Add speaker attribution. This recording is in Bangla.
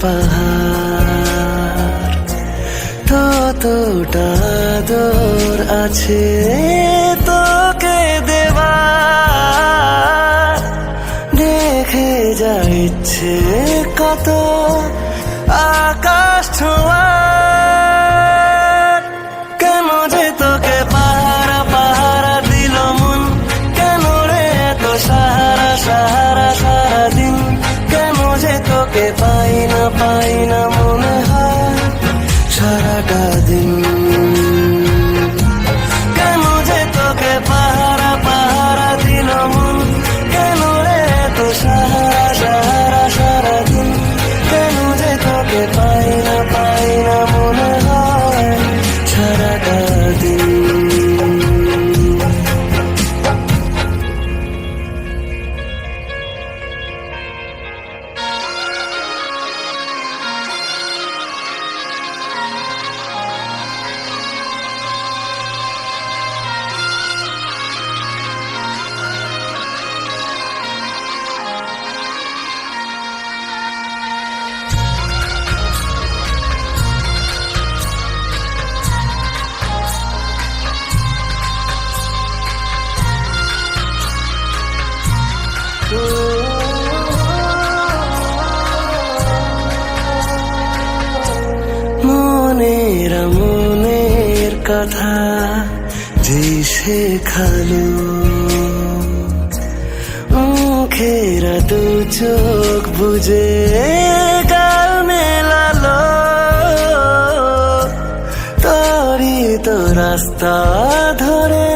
Speaker 1: পাহাড়, ততটা আদর আছে তোকে দেবার। দেখে যা ইচ্ছে কত আকাশ ছোঁয়ার। কেন যে তোকে পাহারা পাহারা দিল মন, কেন রে এত সাহারা সাহারা সারাদিন। কেন যে তোকে পাই না মনে হয় সারাটা দিন। কেন যে তোকে পাহারা পাহারা দিল মন, কেন রে এত সাহারা সাহারা সারাদিন। কেন যে তোকে পাই না মনে হয় সারাটা দিন। মনের কথা যে শেখালো, মুখেরা দু চোখ বুঝে গাল মেলালো। তোরই তো রাস্তা ধরে